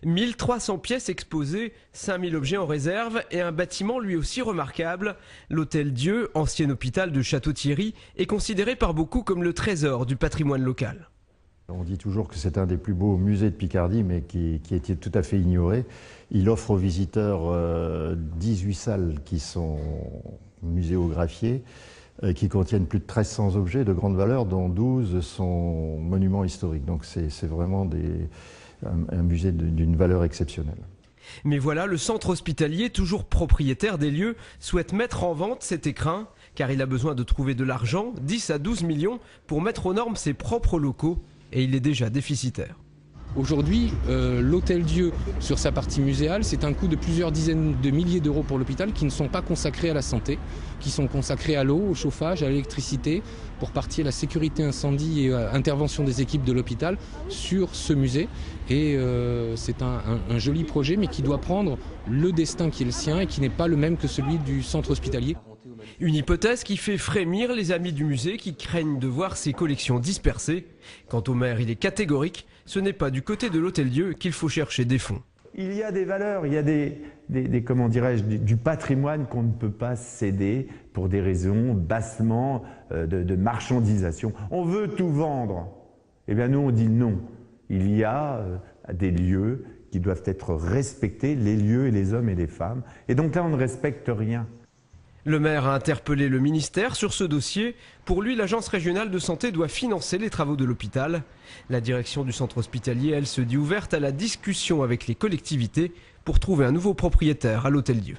1300 pièces exposées, 5000 objets en réserve et un bâtiment lui aussi remarquable. L'Hôtel Dieu, ancien hôpital de Château-Thierry, est considéré par beaucoup comme le trésor du patrimoine local. On dit toujours que c'est un des plus beaux musées de Picardie, mais qui était tout à fait ignoré. Il offre aux visiteurs 18 salles qui sont muséographiées, qui contiennent plus de 1300 objets de grande valeur, dont 12 sont monuments historiques. Donc c'est vraiment un musée d'une valeur exceptionnelle. Mais voilà, le centre hospitalier, toujours propriétaire des lieux, souhaite mettre en vente cet écrin, car il a besoin de trouver de l'argent, 10 à 12 millions, pour mettre aux normes ses propres locaux. Et il est déjà déficitaire. Aujourd'hui, l'Hôtel Dieu, sur sa partie muséale, c'est un coût de plusieurs dizaines de milliers d'euros pour l'hôpital qui ne sont pas consacrés à la santé, qui sont consacrés à l'eau, au chauffage, à l'électricité, pour partie à la sécurité incendie et à intervention des équipes de l'hôpital sur ce musée. Et c'est un joli projet, mais qui doit prendre le destin qui est le sien et qui n'est pas le même que celui du centre hospitalier. Une hypothèse qui fait frémir les amis du musée qui craignent de voir ses collections dispersées. Quant au maire, il est catégorique, ce n'est pas du côté de l'Hôtel Dieu qu'il faut chercher des fonds. Il y a des valeurs, il y a comment dirais-je, du patrimoine qu'on ne peut pas céder pour des raisons bassement de marchandisation. On veut tout vendre. Eh bien nous on dit non. Il y a des lieux qui doivent être respectés, les lieux et les hommes et les femmes. Et donc là on ne respecte rien. Le maire a interpellé le ministère sur ce dossier. Pour lui, l'agence régionale de santé doit financer les travaux de l'hôpital. La direction du centre hospitalier, elle, se dit ouverte à la discussion avec les collectivités pour trouver un nouveau propriétaire à l'Hôtel Dieu.